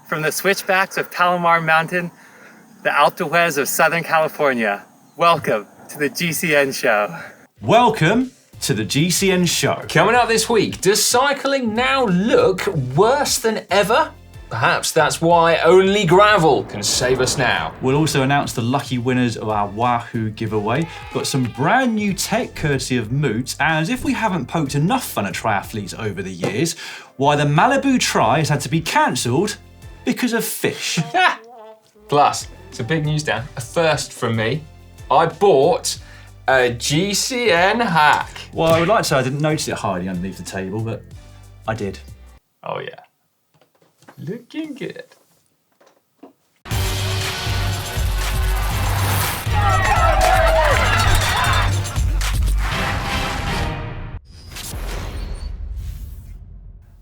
From the switchbacks of Palomar Mountain, the Altoids of Southern California, welcome to the GCN show. Welcome to the GCN show. Coming up this week, does cycling now look worse than ever? Perhaps that's why only gravel can save us now. We'll also announce the lucky winners of our Wahoo giveaway. Got some brand new tech courtesy of Moots, and as if we haven't poked enough fun at triathletes over the years, why the Malibu try has had to be cancelled because of fish. Plus, it's a big news, Dan. A first from me. I bought a GCN hack. Well, I would like to say I didn't notice it hiding underneath the table, but I did. Oh yeah. Looking good.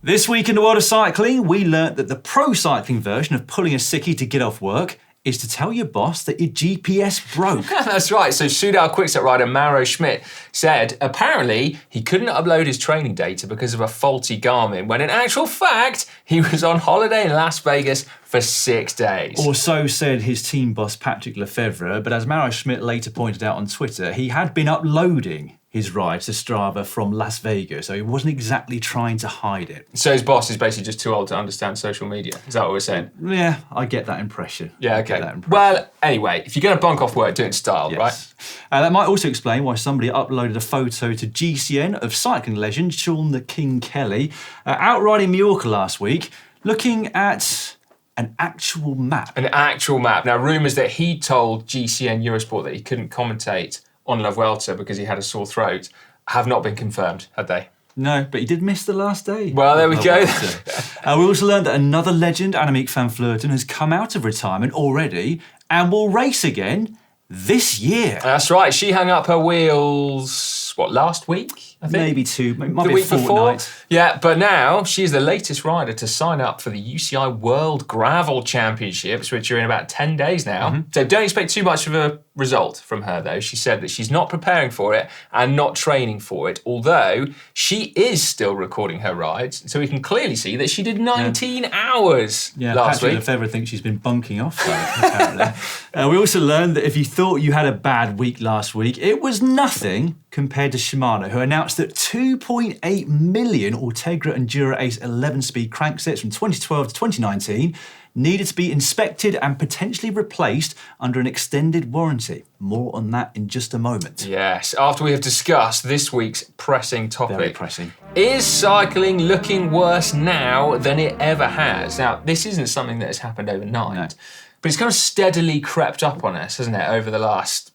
This week in the world of cycling, we learnt that the pro cycling version of pulling a sickie to get off work is to tell your boss that your GPS broke. That's right. So Soudal Quickstep rider Mauro Schmidt said apparently he couldn't upload his training data because of a faulty Garmin, when in actual fact, he was on holiday in Las Vegas for 6 days. Or so said his team boss Patrick Lefevre, but as Mauro Schmidt later pointed out on Twitter, he had been uploading his ride to Strava from Las Vegas, so he wasn't exactly trying to hide it. So his boss is basically just too old to understand social media. Is that what we're saying? Yeah, I get that impression. Yeah, okay. Well, anyway, if you're going to bunk off work, do it in style, yes. Right? That might also explain why somebody uploaded a photo to GCN of cycling legend Sean the King Kelly out riding Mallorca last week, looking at an actual map. An actual map. Now, rumours that he told GCN Eurosport that he couldn't commentate on La Vuelta because he had a sore throat have not been confirmed, had they? No, but he did miss the last day. Well, there we go. We also learned that another legend, Annemiek van Vleuten, has come out of retirement already and will race again this year. That's right. She hung up her wheels, last week? I think? Maybe two, might the be week a fortnight. Before. Yeah, but now she's the latest rider to sign up for the UCI World Gravel Championships, which are in about 10 days now. Mm-hmm. So don't expect too much of a result from her, though. She said that she's not preparing for it and not training for it, although she is still recording her rides. So we can clearly see that she did 19 hours last Patrick week. Lefevre thinks she's been bunking off, though, apparently. We also learned that if you thought you had a bad week last week, it was nothing compared to Shimano, who announced that 2.8 million Ultegra Endura Ace 11-speed cranksets from 2012 to 2019 needed to be inspected and potentially replaced under an extended warranty. More on that in just a moment. Yes, after we have discussed this week's pressing topic. Very pressing. Is cycling looking worse now than it ever has? Now, this isn't something that has happened overnight, but it's kind of steadily crept up on us, hasn't it, over the last,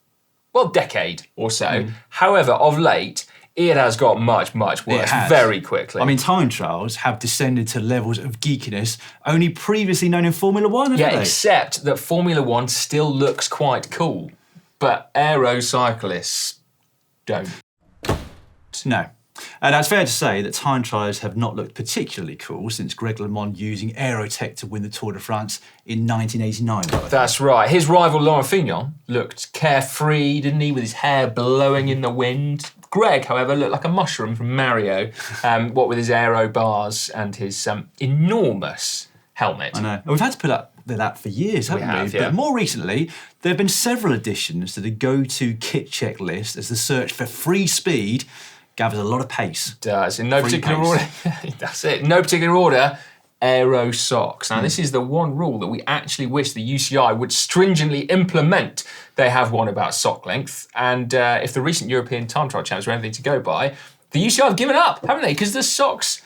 decade or so. However, of late, it has got much, much worse very quickly. I mean, time trials have descended to levels of geekiness only previously known in Formula One, haven't they? Except that Formula One still looks quite cool, but aero cyclists don't. No. And it's fair to say that time trials have not looked particularly cool since Greg LeMond using aero tech to win the Tour de France in 1989. That's right. His rival Laurent Fignon looked carefree, didn't he, with his hair blowing in the wind. Greg, however, looked like a mushroom from Mario, what with his aero bars and his enormous helmet. I know. And we've had to put up with that for years, haven't we? But more recently, there have been several additions to the go-to kit check list as the search for free speed gathers a lot of pace. It does. In no particular order. That's it. No particular order. Aero socks. Now, this is the one rule that we actually wish the UCI would stringently implement. They have one about sock length, and if the recent European time trial champs were anything to go by, the UCI have given up, haven't they? Because the socks,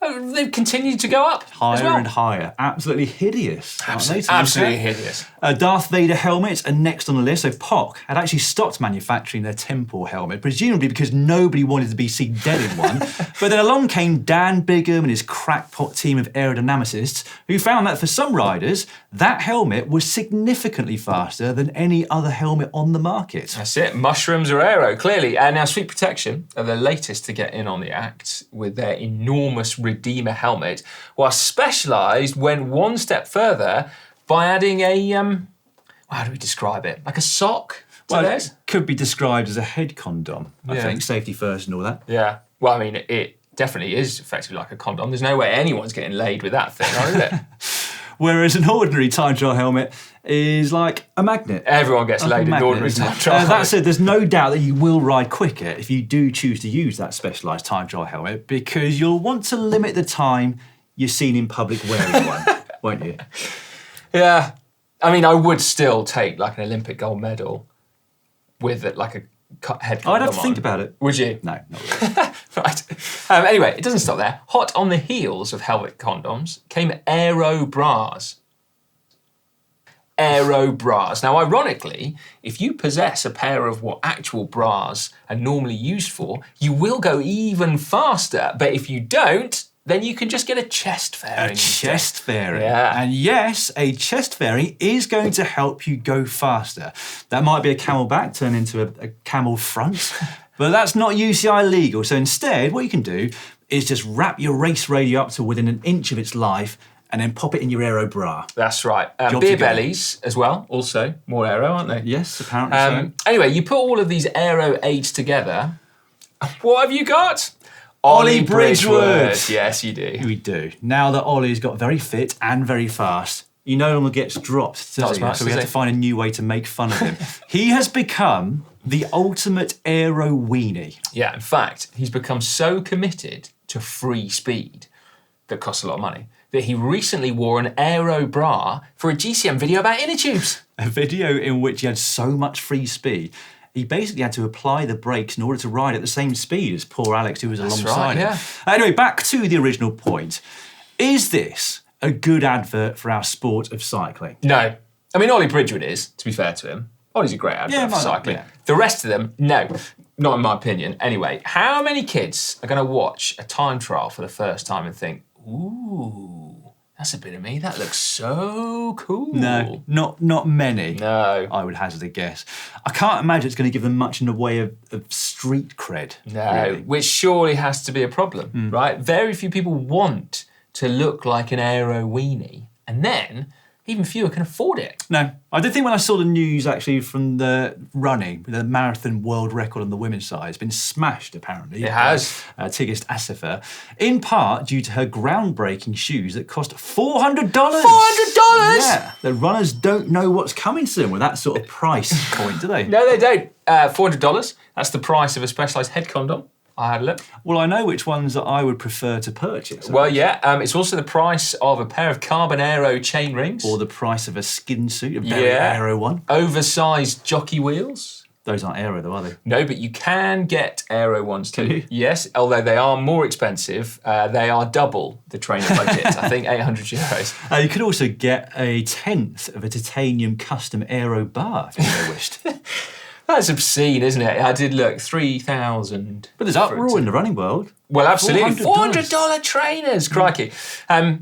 they've continued to go up higher and higher. Absolutely hideous. Absolutely hideous. Darth Vader helmets are next on the list. So POC had actually stopped manufacturing their temple helmet, presumably because nobody wanted to be seen dead in one. But then along came Dan Bigham and his crackpot team of aerodynamicists, who found that for some riders, that helmet was significantly faster than any other helmet on the market. That's it. Mushrooms are aero, clearly. And now Sweet Protection are the latest to get in on the act with their enormous Redeemer helmet, while Specialized went one step further by adding a, how do we describe it? Like a sock to theirs? It could be described as a head condom, I think, safety first and all that. Yeah, well, I mean, it definitely is effectively like a condom. There's no way anyone's getting laid with that thing, is it? Whereas an ordinary time trial helmet is like a magnet. Everyone gets laid in the ordinary time trial. That said, there's no doubt that you will ride quicker if you do choose to use that specialised time trial helmet, because you'll want to limit the time you're seen in public wearing one, won't you? Yeah. I mean, I would still take like an Olympic gold medal with it, like a head condom I'd have to on. think about it. Would you? No, not really. Right. Anyway, it doesn't stop there. Hot on the heels of helmet condoms came aero bras. Aero bras. Now, ironically, if you possess a pair of what actual bras are normally used for, you will go even faster. But if you don't, then you can just get a chest fairing. A chest fairing. Yeah. And yes, a chest fairing is going to help you go faster. That might be a camel back turned into a camel front, but that's not UCI legal. So instead, what you can do is just wrap your race radio up to within an inch of its life and then pop it in your aero bra. That's right. Job Beer to go. bellies as well, also more aero, aren't they? Yes, apparently so. Anyway, you put all of these aero aids together. What have you got? Ollie Bridgewood. Yes, you do. We do. Now that Ollie's got very fit and very fast, he no longer gets dropped, Not does as he? much, So we does have he? to find a new way to make fun of him. He has become the ultimate aero weenie. Yeah, in fact, he's become so committed to free speed that costs a lot of money that he recently wore an aero bra for a GCN video about inner tubes. A video in which he had so much free speed, he basically had to apply the brakes in order to ride at the same speed as poor Alex, who was alongside him. yeah. Anyway, back to the original point. Is this a good advert for our sport of cycling? No. I mean, Ollie Bridgewood is, to be fair to him. Ollie's a great advert for cycling. yeah. The rest of them, no. Not in my opinion. Anyway, how many kids are going to watch a time trial for the first time and think, ooh, that's a bit of me. That looks so cool. No, not many. No. I would hazard a guess. I can't imagine it's going to give them much in the way of street cred. No, really. which surely has to be a problem, right? Very few people want to look like an aero weenie, and then even fewer can afford it. No, I did think when I saw the news actually from the running, the marathon world record on the women's side has been smashed apparently. It has. By, Tigist Asifer, in part due to her groundbreaking shoes that cost $400. $400? Yeah, the runners don't know what's coming to them with that sort of price point, do they? No, they don't. $400. That's the price of a specialised head condom. I had a look. Well, I know which ones that I would prefer to purchase. Well, yeah. It's also the price of a pair of carbon aero chain rings. Or the price of a skin suit, a very aero one. Oversized jockey wheels. Those aren't aero though, are they? No, but you can get aero ones too. Can you? Yes, although they are more expensive. They are double the trainer budget. I think €800. You could also get a tenth of a titanium custom aero bar if you so wished. That's obscene, isn't it? I did look, 3,000. But there's uproar in the running world. Well, absolutely. $400. $400 trainers, crikey.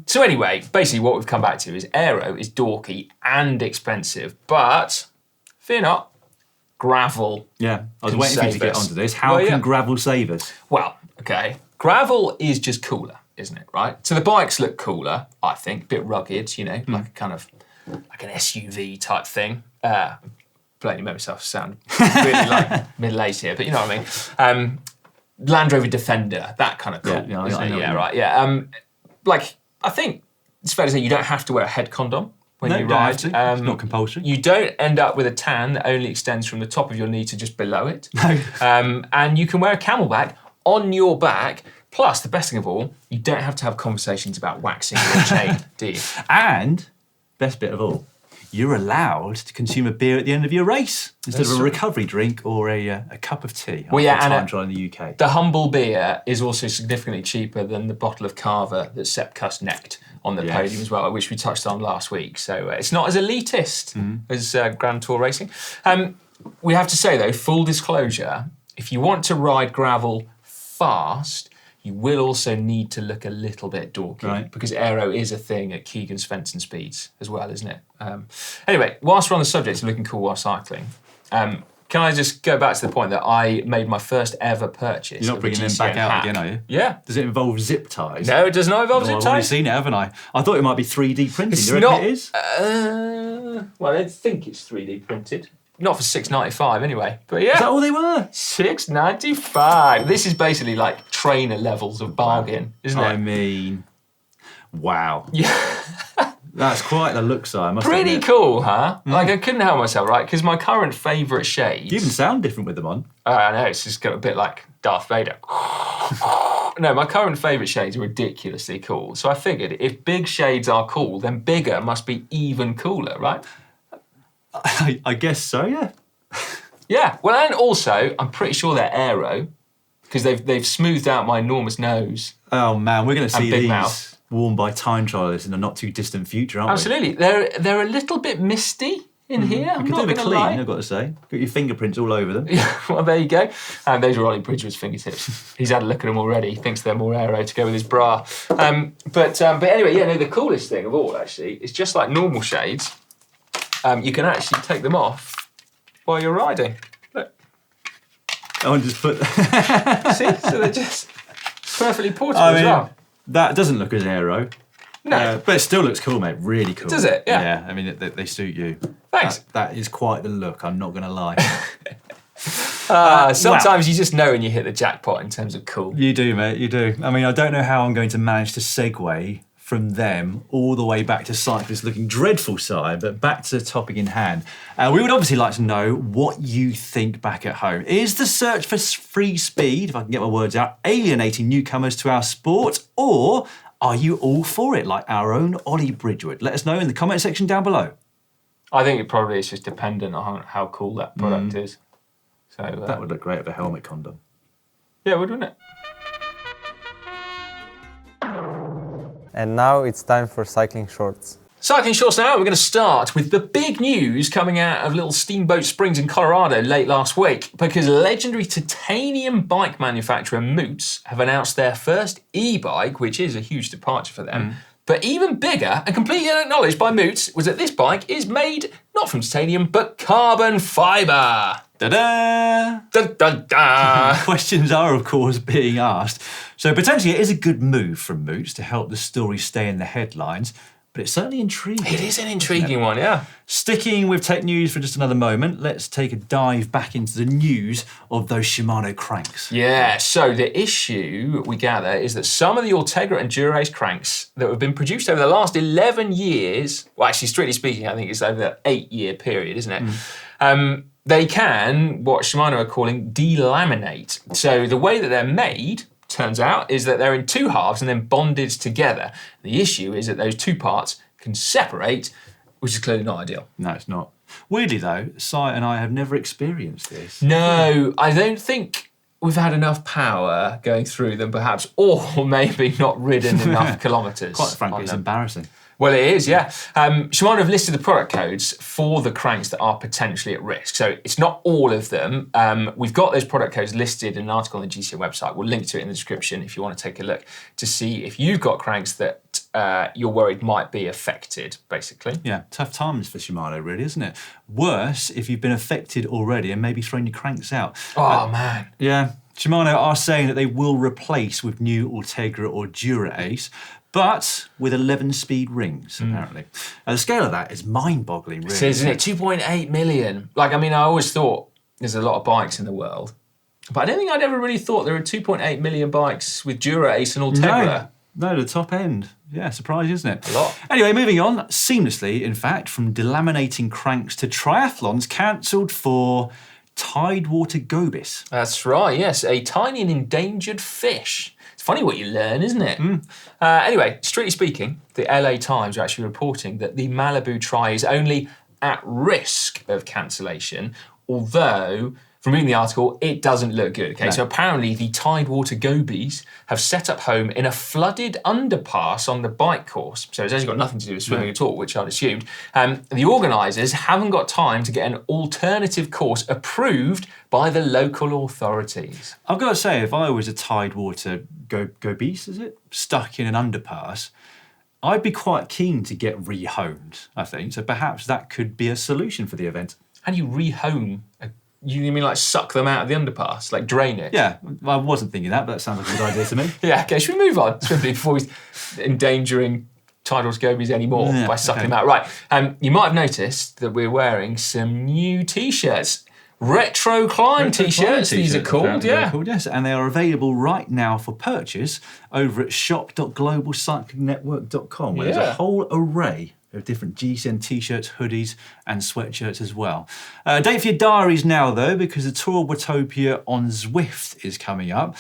So anyway, basically what we've come back to is aero is dorky and expensive, but fear not, gravel. Yeah, I was Can waiting for you to save get us. onto this. How Well, yeah. can gravel save us? Well, okay, gravel is just cooler, isn't it, right? So the bikes look cooler, I think, a bit rugged, you know, like a kind of, like an SUV type thing. Blatantly made myself sound really like middle-aged here, but you know what I mean. Land Rover Defender, that kind of cool. Yeah, I isn't know it? what you Yeah, mean. right. Yeah. Like I think it's fair to say you don't have to wear a head condom when No, you you don't ride. have to. It's not compulsory. You don't end up with a tan that only extends from the top of your knee to just below it. No. And you can wear a camelback on your back. Plus, the best thing of all, you don't have to have conversations about waxing your chain, do you? And, best bit of all, you're allowed to consume a beer at the end of your race instead That's of a right. recovery drink or a cup of tea. Well, yeah, after a and time trial in the UK. The humble beer is also significantly cheaper than the bottle of Carver that Sepp Kuss necked on the Yes. podium as well, which we touched on last week. So it's not as elitist as Grand Tour racing. We have to say, though, full disclosure, if you want to ride gravel fast, you will also need to look a little bit dorky, Right. because aero is a thing at Keegan's Fenton speeds as well, isn't it? Anyway, whilst we're on the subject of looking cool while cycling, can I just go back to the point that I made my first ever purchase? You're not of a bringing them GCN back out hack. again, are you? Yeah. Does it involve zip ties? No, it does not involve Oh, zip I've already ties. seen it, haven't I? I thought it might be 3D printed. It's You reckon not. it is? Well, I don't think it's 3D printed. Not for $6.95 anyway. But yeah. Is that all they were? $6.95. This is basically like trainer levels of bargain, isn't it? I mean, wow. Yeah. That's quite the look, Si, I must Pretty admit. cool, huh? Like, I couldn't help myself, right? Because my current favourite shades... You even sound different with them on. I know, it's just got a bit like Darth Vader. No, my current favourite shades are ridiculously cool. So I figured if big shades are cool, then bigger must be even cooler, right? I guess so, yeah. Yeah, well, and also, I'm pretty sure they're aero, because they've smoothed out my enormous nose. Oh, man, we're going to see big these mouth. worn by time trialists in a not too distant future, aren't Absolutely. They're a little bit misty in here, I'm we? not Could do going a to clean, lie. I've got to say. Got your fingerprints all over them. Well, there you go. And those are Ollie Bridger's fingertips. He's had a look at them already. He thinks they're more aero to go with his bra. But anyway, yeah, no, the coolest thing of all, actually, is just like normal shades, you can actually take them off while you're riding. Look. Oh, and just put... See? So they're just perfectly portable as well. that doesn't look as aero. No. But it still looks cool, mate. Really cool. Does it? Yeah. Yeah, I mean, they suit you. Thanks. That is quite the look, I'm not going to lie. Sometimes you just know when you hit the jackpot in terms of cool. You do, mate, you do. I mean, I don't know how I'm going to manage to segue from them all the way back to cyclists looking dreadful side, but back to the topic in hand. We would obviously like to know what you think back at home. Is the search for free speed, if I can get my words out, alienating newcomers to our sport, or are you all for it, like our own Ollie Bridgewood? Let us know in the comment section down below. I think it probably is just dependent on how cool that product is. So That would look great with a helmet condom. yeah, wouldn't it? And now it's time for cycling shorts. Cycling shorts now, we're going to start with the big news coming out of Little Steamboat Springs in Colorado late last week, because legendary titanium bike manufacturer Moots have announced their first e-bike, which is a huge departure for them. But even bigger and completely unacknowledged by Moots was that this bike is made not from titanium, but carbon fibre. Da-da! Da-da-da. Questions are, of course, being asked. So potentially it is a good move from Moots to help the story stay in the headlines, but it's certainly intriguing. It is an intriguing one, yeah. Sticking with tech news for just another moment, let's take a dive back into the news of those Shimano cranks. Yeah, so the issue, we gather, is that some of the Ultegra and Dura-Ace cranks that have been produced over the last 11 years, well, actually, strictly speaking, I think it's over the 8-year period, isn't it? They can, what Shimano are calling, delaminate. So the way that they're made, turns out, is that they're in two halves and then bonded together. The issue is that those two parts can separate, which is clearly not ideal. No, it's not. Weirdly though, Si and I have never experienced this. No, I don't think we've had enough power going through them, perhaps, or maybe not ridden enough kilometres. Quite frankly, on it's them. embarrassing. Well, it is, yeah. Shimano have listed the product codes for the cranks that are potentially at risk. So it's not all of them. We've got those product codes listed in an article on the GCN website. We'll link to it in the description if you want to take a look to see if you've got cranks that you're worried might be affected, basically. Yeah, tough times for Shimano, really, isn't it? Worse if you've been affected already and maybe thrown your cranks out. Oh, man. Yeah, Shimano are saying that they will replace with new Ultegra or Dura-Ace, but with 11-speed rings, apparently. The scale of that is mind-boggling, really. So, isn't it? 2.8 million. Like, I mean, I always thought there's a lot of bikes in the world, but I don't think I'd ever really thought there were 2.8 million bikes with Dura-Ace and Ultegra. No, the top end. Yeah, surprising, isn't it? A lot. Anyway, moving on, seamlessly, in fact, from delaminating cranks to triathlons cancelled for tidewater gobies. That's right, yes. A tiny and endangered fish. It's funny what you learn, isn't it? Anyway, strictly speaking, the LA Times are actually reporting that the Malibu try is only at risk of cancellation, although, from reading the article, it doesn't look good. Okay, so apparently the tidewater gobies have set up home in a flooded underpass on the bike course. So it's actually got nothing to do with swimming at all, which I'd assumed. The organisers haven't got time to get an alternative course approved by the local authorities. I've got to say, if I was a tidewater gobies, is it? Stuck in an underpass, I'd be quite keen to get rehomed, I think. So perhaps that could be a solution for the event. How do you rehome you mean like suck them out of the underpass, like drain it? Yeah, I wasn't thinking that, but that sounds like a good idea to me. Yeah, okay, should we move on swiftly before we're endangering tidal gobies anymore by sucking them out? Right, you might have noticed that we're wearing some new t-shirts. Retro Climb t-shirts, these are called, yeah. Called, yes, and they are available right now for purchase over at shop.globalcyclingnetwork.com, where there's a whole array We have different GCN t-shirts, hoodies, and sweatshirts as well. Date for your diaries now, though, because the Tour of Watopia on Zwift is coming up.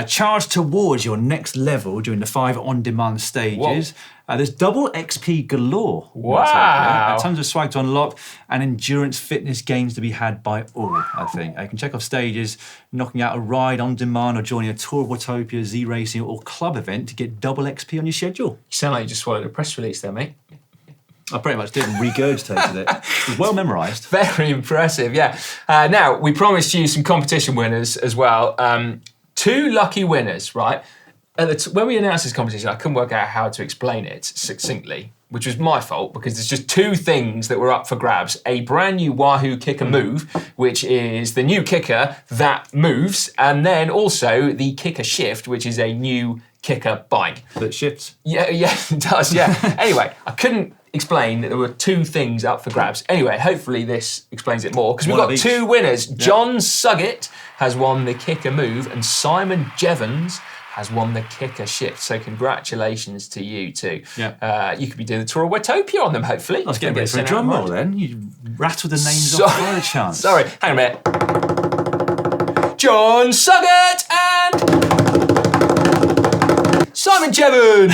Charge towards your next level during the 5 on-demand stages. There's double XP galore. Wow. Tons of swag to unlock and endurance fitness gains to be had by all, I think. You can check off stages, knocking out a ride on demand or joining a Tour of Watopia, Z-Racing or club event to get double XP on your schedule. You sound like you just swallowed a press release there, mate. I pretty much did and regurgitated it. It was well memorised. Very impressive, yeah. Now, we promised you some competition winners as well. 2 lucky winners, right? When we announced this competition, I couldn't work out how to explain it succinctly, which was my fault because there's just 2 things that were up for grabs. A brand new Wahoo kicker move, which is the new kicker that moves, and then also the kicker shift, which is a new kicker bike. That shifts? Yeah, it does, yeah. Anyway, I couldn't explain that there were 2 things up for grabs. Anyway, hopefully this explains it more, because we've got 2 winners. Yep. John Suggett has won the kicker move, and Simon Jevons has won the kicker shift. So congratulations to you two. Yeah. You could be doing the Tour of Watopia on them, hopefully. I was getting ready for a drum roll then. You rattled the names off by a chance. Sorry, hang on a minute. John Suggett and Simon Jevons.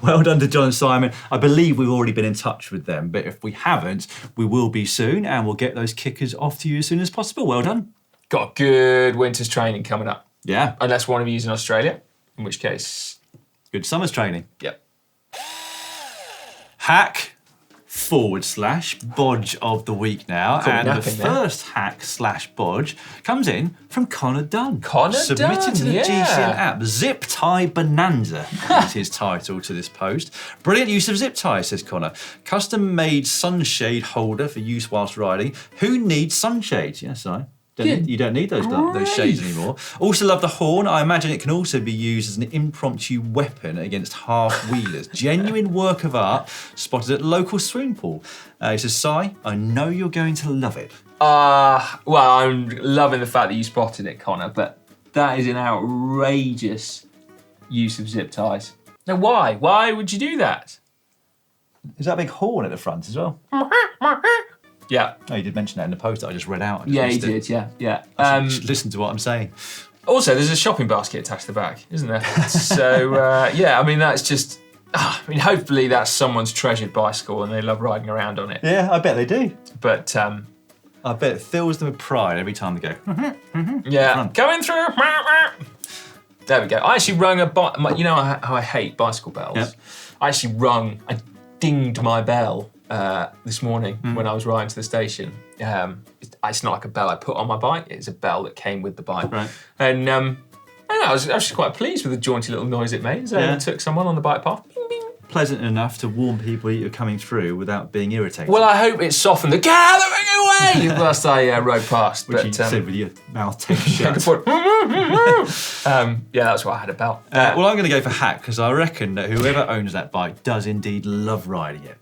Well done to John and Simon. I believe we've already been in touch with them, but if we haven't, we will be soon, and we'll get those kickers off to you as soon as possible. Well done. Got good winter's training coming up. Yeah. Unless one of you is in Australia, in which case... Good summer's training. Yep. Hack/Bodge of the week now. Cool, and the first hack/Bodge comes in from Connor Dunn. Submitted to the GCN app. Zip Tie Bonanza is his title to this post. Brilliant use of zip ties, says Connor. Custom made sunshade holder for use whilst riding. Who needs sunshades? Yes, you don't need those shades anymore. Also love the horn. I imagine it can also be used as an impromptu weapon against half-wheelers. Genuine work of art spotted at local swimming pool. He says, Si, I know you're going to love it. Well, I'm loving the fact that you spotted it, Connor, but that is an outrageous use of zip ties. Now, why? Why would you do that? Is that a big horn at the front as well? Yeah. Oh, you did mention that in the post that I just read out. Yeah, he did, yeah. Just listen to what I'm saying. Also, there's a shopping basket attached to the back, isn't there? So, yeah, I mean, that's just... hopefully that's someone's treasured bicycle and they love riding around on it. Yeah, I bet they do. But... I bet it fills them with pride every time they go. Yeah, going through... There we go. I actually rung you know how I hate bicycle bells? Yep. I dinged my bell this morning when I was riding to the station. It's not like a bell I put on my bike, it's a bell that came with the bike. Right. And I was actually quite pleased with the jaunty little noise it made as I took someone on the bike path. Bing, bing. Pleasant enough to warn people you're coming through without being irritated. Well, I hope it softened the gathering away whilst I rode past. Which you said with your mouth taken shut. Yeah, that's why I had a bell. Well, I'm going to go for hack because I reckon that whoever owns that bike does indeed love riding it.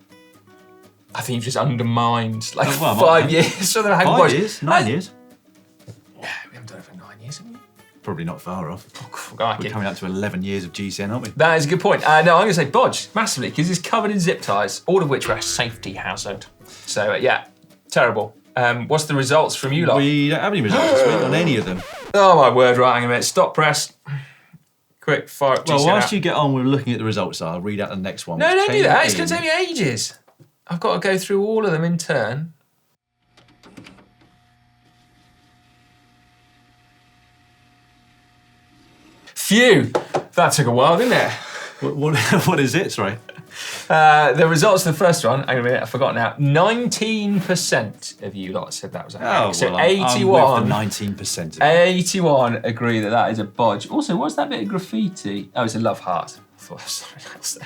I think you've just undermined 5 years. So 5 years? 9 years? Yeah, we haven't done it for 9 years, have we? Probably not far off. We're coming up to 11 years of GCN, aren't we? That is a good point. No, I'm going to say Bodge, massively, because it's covered in zip ties, all of which are a safety hazard. So, yeah, terrible. What's the results from you lot? We don't have any results this week on any of them. Oh, my word, right, hang a minute. Stop press. Quick, fire up GCN. Well, whilst you get on with looking at the results, I'll read out the next one. No, don't do that. It's going to take me ages. I've got to go through all of them in turn. Phew! That took a while, didn't it? What is it, sorry? The results of the first one, hang on a minute, I forgot now. 19% of you lot said that was a hack. So well, 81. I'm with the 19%. 81 agree that is a bodge. Also, what's that bit of graffiti? Oh, it's a love heart. I thought it was something else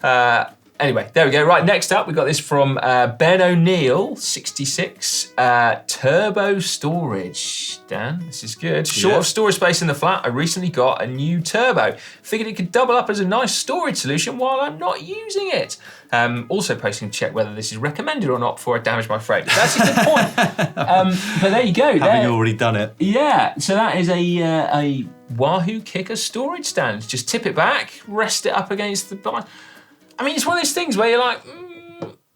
then. Anyway, there we go. Right, next up, we got this from Ben O'Neill, 66. Turbo storage. Dan, this is good. Short of storage space in the flat, I recently got a new turbo. Figured it could double up as a nice storage solution while I'm not using it. Also posting to check whether this is recommended or not before I damage my frame. That's a good point. But there you go. Having already done it. Yeah, so that is a Wahoo kicker storage stand. Just tip it back, rest it up against the bike. I mean, it's one of those things where you're like,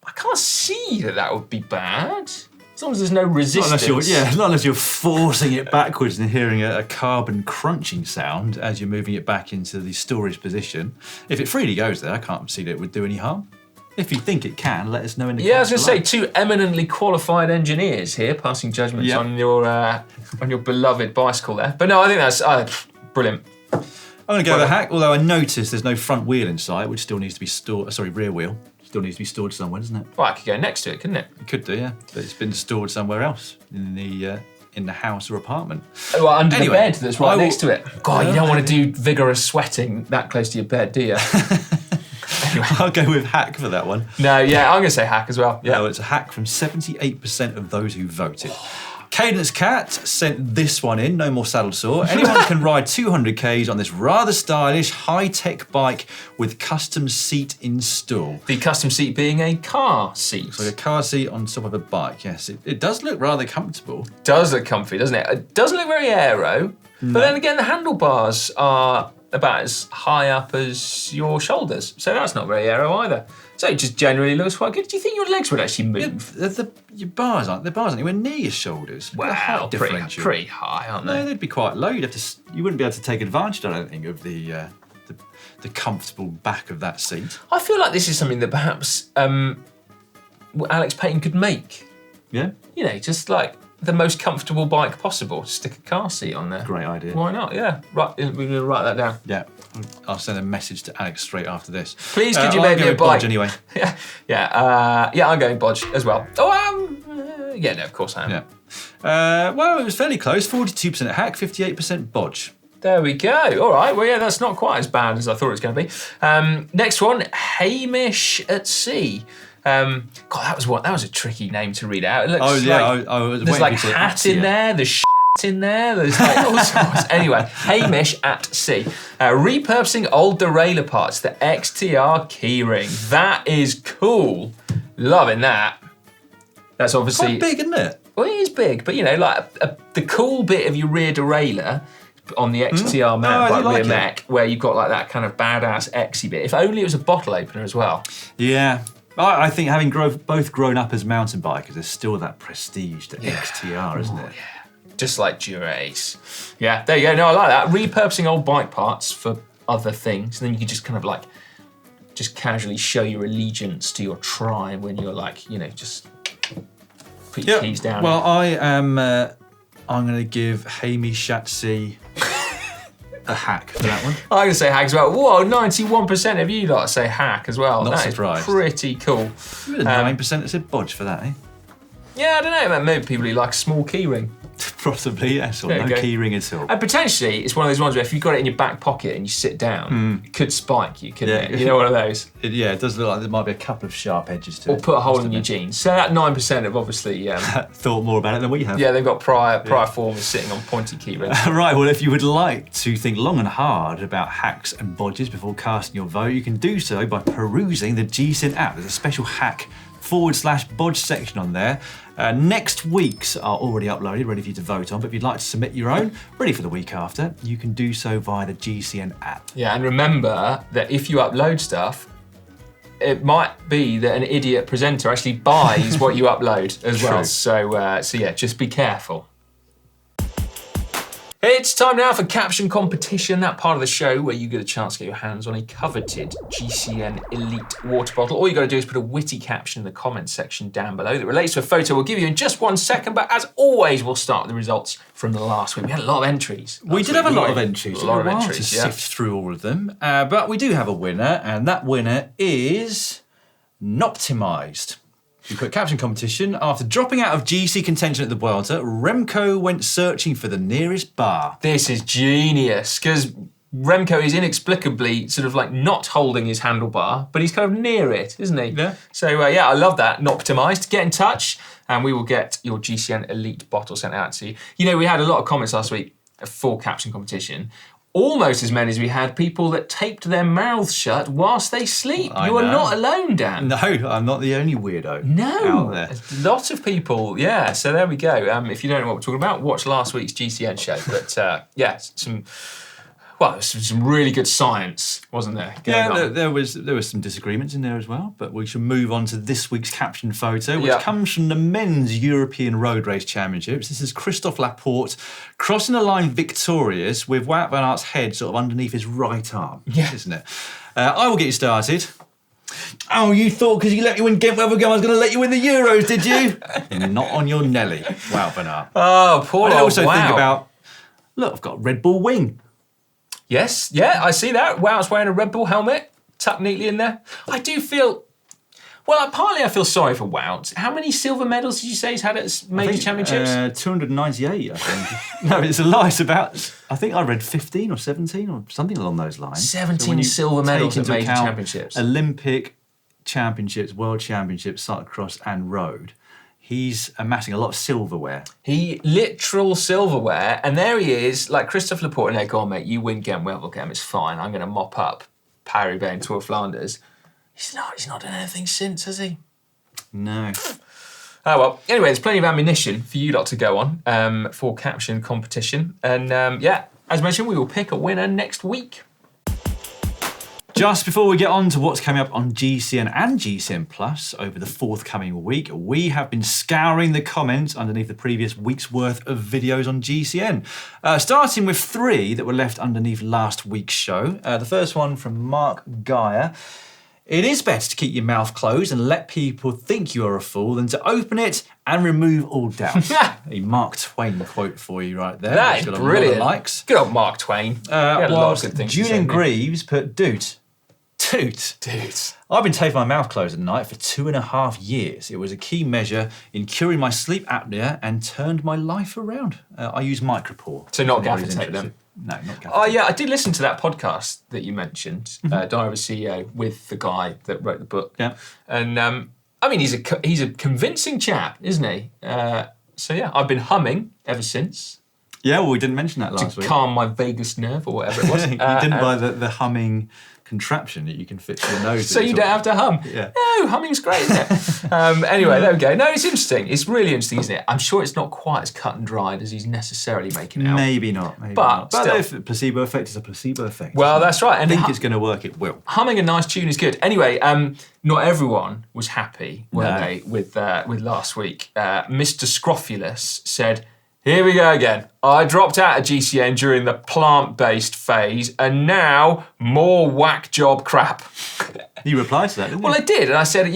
I can't see that would be bad. As long as there's no resistance. Not unless you're forcing it backwards and hearing a carbon crunching sound as you're moving it back into the storage position. If it freely goes there, I can't see that it would do any harm. If you think it can, let us know in the Yeah, I was going comments to say, two eminently qualified engineers here passing judgments on your beloved bicycle there. But no, I think that's brilliant. I'm going to go with a hack, although I noticed there's no front wheel in sight, which still needs to be stored. Sorry, rear wheel. Still needs to be stored somewhere, doesn't it? Well, I could go next to it, couldn't it? It could do, yeah. But it's been stored somewhere else in the house or apartment. Well, under the bed that's right next to it. God, you don't want to do vigorous sweating that close to your bed, do you? Anyway. I'll go with hack for that one. No, yeah, I'm going to say hack as well. Yeah, no, it's a hack from 78% of those who voted. Cadence Cat sent this one in, no more saddle sore. Anyone can ride 200 Ks on this rather stylish, high-tech bike with custom seat installed. The custom seat being a car seat. So a car seat on top of a bike, yes. It does look rather comfortable. Does look comfy, doesn't it? It doesn't look very aero, but then again, the handlebars are about as high up as your shoulders. So that's not very aero either. So it just generally looks quite good. Do you think your legs would actually move? Your bars aren't anywhere near your shoulders. Wow, pretty high, aren't they? No, they'd be quite low. You wouldn't be able to take advantage, I don't think, of the comfortable back of that seat. I feel like this is something that perhaps Alex Payton could make. Yeah? You know, just like the most comfortable bike possible. Stick a car seat on there. Great idea. Why not? Yeah. Right, we're going to write that down. Yeah. I'll send a message to Alex straight after this. Please, could you make me a bike? Bodge anyway. Yeah, I'm going Bodge as well. Yeah, no, of course I am. Yeah. Well, it was fairly close. 42% hack, 58% Bodge. There we go. All right. Well, yeah, that's not quite as bad as I thought it was going to be. Next one, Hamish at Sea. God, that was a tricky name to read out. It looks there's like hat in there, there's shit in there, there's like all sorts. Anyway, Hamish at Sea. Repurposing old derailleur parts, the XTR keyring. That is cool. Loving that. That's obviously... quite big, isn't it? Well, it is big, but you know, like the cool bit of your rear derailleur on the XTR mountain bike rear mech, where you've got like that kind of badass XY bit. If only it was a bottle opener as well. Yeah. I think having both grown up as mountain bikers, there's still that prestige to XTR, isn't it? Yeah. Just like Dura-Ace. Yeah, there you go. No, I like that. Repurposing old bike parts for other things. And then you can just kind of like, just casually show your allegiance to your tribe when you're like, you know, just put your keys down. Well, I'm going to give Hamish at Sea a hack for that one. I'm going to say hack as well. Whoa, 91% of you lot say hack as well. Not surprised. That is pretty cool. 9% that said Bodge for that, eh? Yeah, I don't know. Maybe people who like a small keyring. Possibly, yes. Or no keyring at all. And potentially, it's one of those ones where if you've got it in your back pocket and you sit down, it could spike you, couldn't it? You know, one of those. It does look like there might be a couple of sharp edges to it. Or put a hole in your jeans. So that 9% have obviously... thought more about it than we have. Yeah, they've got prior forms sitting on pointy keyrings. Right, well, if you would like to think long and hard about hacks and bodges before casting your vote, you can do so by perusing the GCN app. There's a special hack /bodge section on there. Next week's are already uploaded, ready for you to vote on, but if you'd like to submit your own, ready for the week after, you can do so via the GCN app. Yeah, and remember that if you upload stuff, it might be that an idiot presenter actually buys what you upload as well. So yeah, just be careful. It's time now for Caption Competition, that part of the show where you get a chance to get your hands on a coveted GCN Elite water bottle. All you got to do is put a witty caption in the comments section down below that relates to a photo we'll give you in just 1 second, but as always, we'll start with the results from the last week. We had a lot of entries. We did have a lot of entries. A lot of entries, to sift through all of them, but we do have a winner, and that winner is Noptimized. We put Caption Competition. After dropping out of GC contention at the Vuelta, Remco went searching for the nearest bar. This is genius, because Remco is inexplicably sort of like not holding his handlebar, but he's kind of near it, isn't he? Yeah. So yeah, I love that. Noptimized. Get in touch, and we will get your GCN Elite bottle sent out to you. You know, we had a lot of comments last week for Caption Competition. Almost as many as we had people that taped their mouths shut whilst they sleep. You are not alone, Dan. No, I'm not the only weirdo out there. A lot of people, yeah. So there we go. If you don't know what we're talking about, watch last week's GCN show. But yeah, Well, there was some really good science, wasn't there? going on? There was some disagreements in there as well, but we shall move on to this week's caption photo, which comes from the Men's European Road Race Championships. This is Christophe Laporte crossing the line victorious with Wout van Aert's head sort of underneath his right arm, isn't it? I will get you started. Oh, you thought because you let me win Ghent Wevelgem I was going to let you win the Euros, did you? Not on your Nelly, Wout van Aert. Oh, poor I also Wout. think about, look, I've got a Red Bull wing. Yes, yeah, I see that. Wout's wearing a Red Bull helmet, tucked neatly in there. I do feel, well, partly I feel sorry for Wout. How many silver medals did you say he's had at major championships? 298, I think. No, it's a lie. It's about, I think I read 15 or 17 or something along those lines. 17 silver medals at major championships. Olympic championships, world championships, cyclocross and road. He's amassing a lot of silverware. Literal silverware, and there he is, like Christophe Laporte, and they go on, mate, you win Ghent Wevelgem, it's fine, I'm going to mop up Paris-Roubaix and Tour of Flanders. He's not done anything since, has he? No. Oh, well, anyway, there's plenty of ammunition for you lot to go on for Caption competition. And as mentioned, we will pick a winner next week. Just before we get on to what's coming up on GCN and GCN Plus over the forthcoming week, we have been scouring the comments underneath the previous week's worth of videos on GCN, starting with 3 that were left underneath last week's show. The first one from Mark Geyer. It is better to keep your mouth closed and let people think you are a fool than to open it and remove all doubt. A Mark Twain quote for you right there. That is brilliant. Likes. Good old Mark Twain. Julian Greaves put, Dude, I've been taping my mouth closed at night for 2.5 years. It was a key measure in curing my sleep apnea and turned my life around. I use micropore. So not gaffer tape then? No, not gaffer. Oh yeah, I did listen to that podcast that you mentioned, Diary of a CEO, with the guy that wrote the book. Yeah. And I mean, he's a convincing chap, isn't he? So yeah, I've been humming ever since. Yeah, well, we didn't mention that last to week. calm my vagus nerve or whatever it was. You didn't buy the humming contraption that you can fit to your nose. So you don't have to hum. Yeah. No, humming's great, isn't it? Anyway, there we go. No, it's interesting. It's really interesting, isn't it? I'm sure it's not quite as cut and dried as he's necessarily making it out. Maybe not. But still. If the placebo effect is a placebo effect. Well, that's right. And I think it's going to work. It will. Humming a nice tune is good. Anyway, not everyone was happy, were they, with last week. Mr. Scrofulous said, "Here we go again. I dropped out of GCN during the plant-based phase, and now more whack job crap." You replied to that, didn't you? Well, I did, and I said,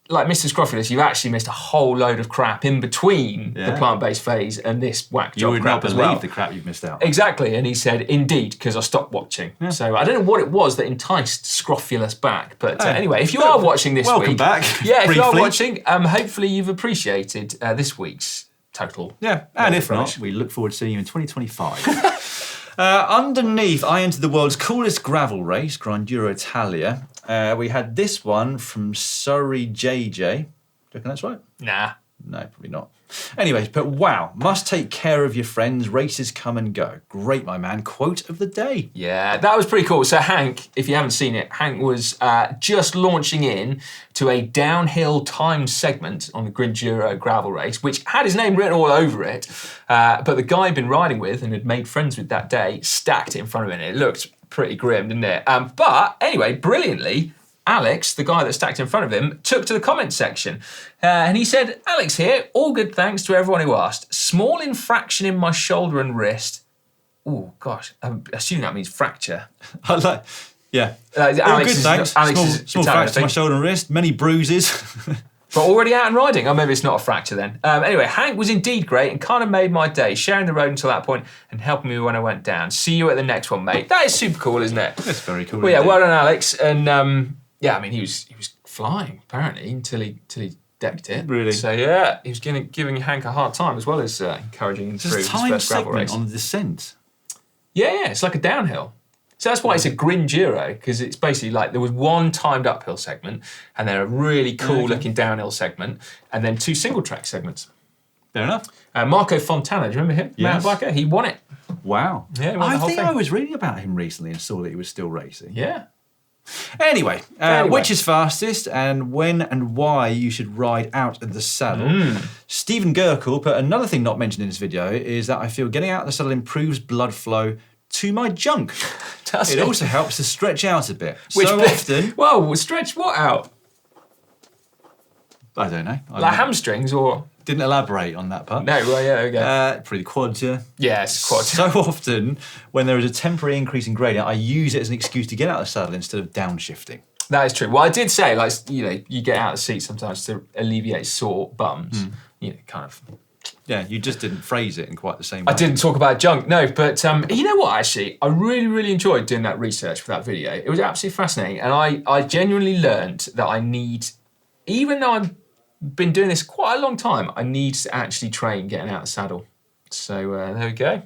like Mr. Scrofulous, you've actually missed a whole load of crap in between the plant-based phase and this whack job crap as well. You would not believe the crap you've missed out. Exactly, and he said, "Indeed, because I stopped watching." Yeah. So I don't know what it was that enticed Scrofulous back, but anyway, if you are watching this welcome week, back. Yeah, if Briefly. you are watching, hopefully you've appreciated this week's total. Yeah, and if not, we look forward to seeing you in 2025. Underneath, I entered the world's coolest gravel race, Granduro Italia. We had this one from Surrey JJ. Do you reckon that's right? Nah. No, probably not. Anyways, but wow, must take care of your friends. Races come and go. Great, my man. Quote of the day. Yeah, that was pretty cool. So Hank, if you haven't seen it, Hank was just launching in to a downhill time segment on the Granduro gravel race, which had his name written all over it. But the guy he'd been riding with and had made friends with that day stacked it in front of him. And it looked pretty grim, didn't it? But anyway, brilliantly, Alex, the guy that stacked in front of him, took to the comments section. And he said, "Alex here, all good thanks to everyone who asked. Small infraction in my shoulder and wrist." Oh, gosh, I assume that means fracture. I like, yeah. Alex all good thanks. Small Italian, fracture to my shoulder and wrist, many bruises. But already out and riding. Oh, maybe it's not a fracture then. Anyway, Hank was indeed great and kind of made my day, sharing the road until that point and helping me when I went down. See you at the next one, mate. That is super cool, isn't it? That's very cool. Well, yeah, well done, Alex. And yeah, I mean, he was flying apparently until he decked it. Really? So yeah, he was giving Hank a hard time as well as encouraging him through his first gravel race. On the descent. Yeah, it's like a downhill. So that's why it's a Granduro, because it's basically like there was one timed uphill segment and then a really cool looking downhill segment and then 2 single track segments. Fair enough. Marco Fontana, do you remember him? Yes. Mountain biker, he won it. Wow. Yeah, he won the whole think thing. I was reading about him recently and saw that he was still racing. Yeah. Anyway, which is fastest and when and why you should ride out of the saddle. Stephen Gerkel put another thing not mentioned in this video is that I feel getting out of the saddle improves blood flow to my junk. Does It also helps to stretch out a bit. Which so bit? often, Whoa, stretch what out? I don't know. Like hamstrings or? Didn't elaborate on that part. No, well, yeah, okay. Pretty quads, yeah. Yeah, it's quad. So often, when there is a temporary increase in gradient, I use it as an excuse to get out of the saddle instead of downshifting. That is true. Well, I did say, like, you know, you get out of the seat sometimes to alleviate sore bums. You know, kind of. Yeah, you just didn't phrase it in quite the same way. I didn't talk about junk, no, but you know what, actually? I really, really enjoyed doing that research for that video. It was absolutely fascinating, and I genuinely learned that I need, even though I've been doing this quite a long time, I need to actually train getting out of the saddle. So there we go.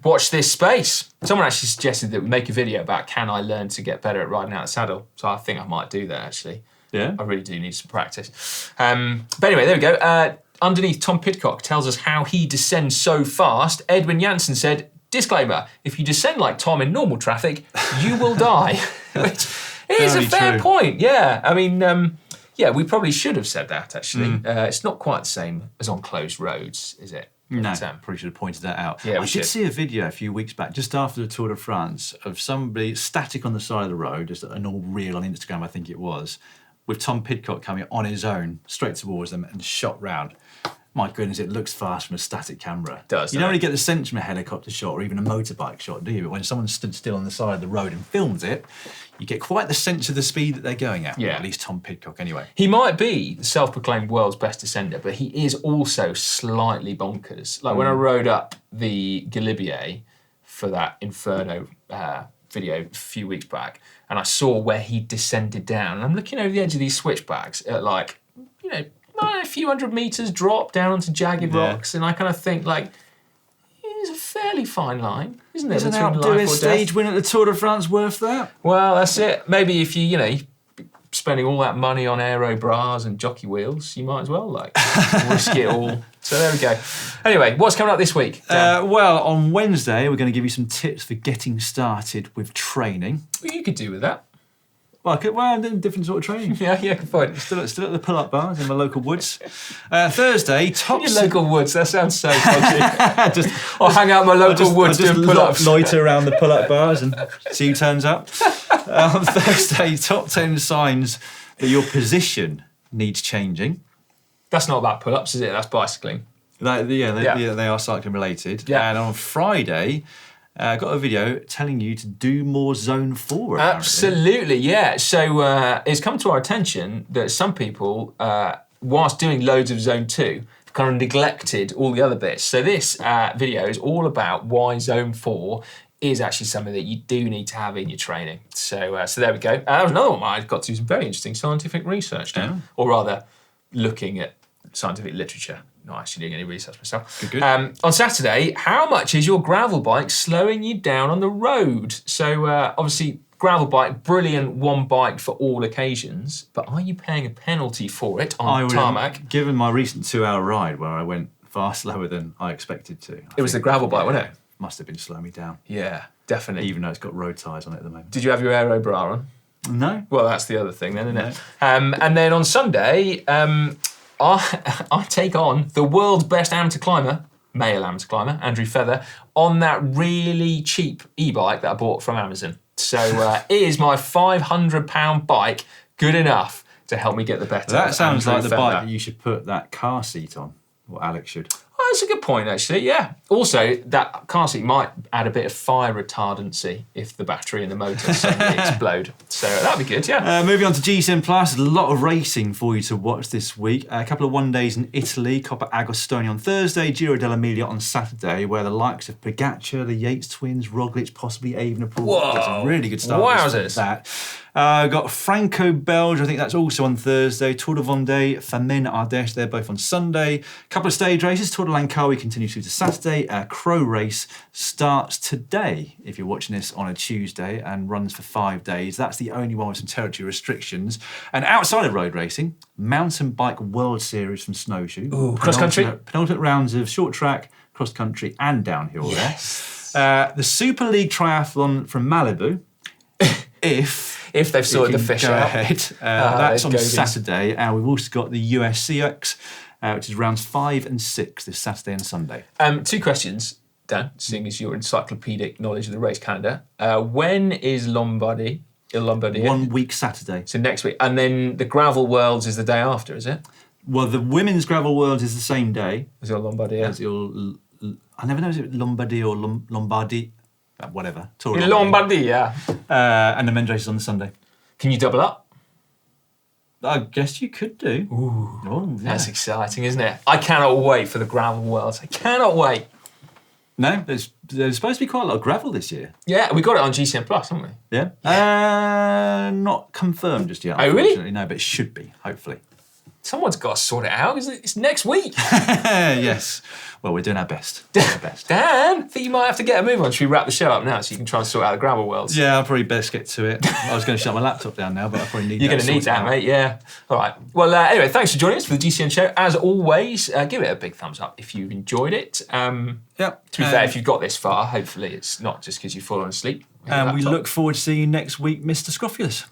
Watch this space. Someone actually suggested that we make a video about can I learn to get better at riding out of the saddle. So I think I might do that, actually. Yeah? I really do need some practice. But anyway, there we go. Underneath, Tom Pidcock tells us how he descends so fast. Edwin Janssen said, disclaimer, if you descend like Tom in normal traffic, you will die. Which is a fair point, yeah. I mean, yeah, we probably should have said that, actually. It's not quite the same as on closed roads, is it? No, But, probably should have pointed that out. Yeah, I did see a video a few weeks back, just after the Tour de France, of somebody static on the side of the road, just an all reel on Instagram, I think it was, with Tom Pidcock coming on his own straight towards them and shot round. My goodness, it looks fast from a static camera. It does. You don't really get the sense from a helicopter shot or even a motorbike shot, do you? But when someone stood still on the side of the road and films it, you get quite the sense of the speed that they're going at. Yeah. At least Tom Pidcock, anyway. He might be the self-proclaimed world's best descender, but he is also slightly bonkers. Like when I rode up the Galibier for that Inferno video a few weeks back, and I saw where he descended down, and I'm looking over the edge of these switchbacks at like, you know, a few hundred meters drop down onto jagged rocks, and I kind of think like, it's a fairly fine line, isn't it? Isn't outdoing a stage win at the Tour de France worth that? Well, that's it. Maybe if you know, spending all that money on aero bras and jockey wheels, you might as well like risk it all. So there we go. Anyway, what's coming up this week? Well, on Wednesday, we're going to give you some tips for getting started with training. Well, you could do with that. Well, I'm doing different sort of training. Yeah, good point. Still at the pull-up bars in my local woods. Thursday, top... Your local woods, that sounds so dodgy. I'll hang out in my local woods doing pull-ups. Loiter around the pull-up bars and see who turns up. On Thursday, top 10 signs that your position needs changing. That's not about pull-ups, is it? That's bicycling. They are cycling related. Yeah. And on Friday... I got a video telling you to do more zone 4. Apparently. Absolutely, yeah. So it's come to our attention that some people, whilst doing loads of zone 2, have kind of neglected all the other bits. So this video is all about why zone 4 is actually something that you do need to have in your training. So there we go. That was another one I got to do some very interesting scientific research now, or rather looking at scientific literature. Not actually doing any research myself. Good. On Saturday, how much is your gravel bike slowing you down on the road? So obviously, gravel bike, brilliant one bike for all occasions, but are you paying a penalty for it on tarmac? Given my recent 2-hour ride where I went far slower than I expected to. It was the gravel bike, wasn't it? Must have been slowing me down. Yeah, definitely. Even though it's got road tyres on it at the moment. Did you have your aero bra on? No. Well, that's the other thing then, isn't it? And then on Sunday... I take on the world's best amateur climber, male amateur climber, Andrew Feather, on that really cheap e-bike that I bought from Amazon. So is my £500 bike good enough to help me get the better? That sounds Andrew like the Feather? bike that you should put that car seat on, or Alex should. Oh, that's a good point, actually, yeah. Also, that car seat might add a bit of fire retardancy if the battery in the motor suddenly explode. So that'd be good, yeah. Moving on to GCN Plus, a lot of racing for you to watch this week. A couple of one-days in Italy, Coppa Agostoni on Thursday, Giro dell'Emilia on Saturday, where the likes of Pogacar, the Yates twins, Roglic, possibly Evenepoel. Whoa. It's a really good start. Wowzers. That. Got Franco-Belge, I think that's also on Thursday. Tour de Vendée, Famenne Ardèche, they're both on Sunday. Couple of stage races, Tour de Langkawi continues through to Saturday. Crow race starts today, if you're watching this on a Tuesday, and runs for 5 days. That's the only one with some territory restrictions. And outside of road racing, Mountain Bike World Series from Snowshoe. Ooh, cross-country? Penultimate rounds of short track, cross-country and downhill Yes. there. The Super League Triathlon from Malibu, if they've sorted the fish go out. ahead. That's on gobies. Saturday, and we've also got the USCX, which is rounds 5 and 6 this Saturday and Sunday. 2 questions. Dan, seeing as your encyclopedic knowledge of the race calendar. When is Lombardy? Lombardia? 1 week Saturday. So next week. And then the Gravel Worlds is the day after, is it? Well, the Women's Gravel Worlds is the same day. Is your Lombardia? As your... I never know if it's Lombardy or Lombardy. Whatever. Tour of Lombardia. And the men's race is on the Sunday. Can you double up? I guess you could do. Ooh, oh, yeah. That's exciting, isn't it? I cannot wait for the Gravel Worlds. I cannot wait. No, there's supposed to be quite a lot of gravel this year. Yeah, we got it on GCN Plus, haven't we? Yeah. Not confirmed just yet. Oh, really? Unfortunately, no, but it should be, hopefully. Someone's got to sort it out, isn't it? It's next week. Yes. Well, we're doing our best. Dan, I think you might have to get a move on. Should we wrap the show up now so you can try and sort out the Gravel Worlds? Yeah, I'll probably best get to it. I was going to shut my laptop down now, but I probably need You're going to need that, mate, yeah. All right. Well, anyway, thanks for joining us for the GCN show. As always, give it a big thumbs up if you've enjoyed it. To be fair, if you've got this far, hopefully it's not just because you've fallen asleep. And we look forward to seeing you next week, Mr. Scrofulous.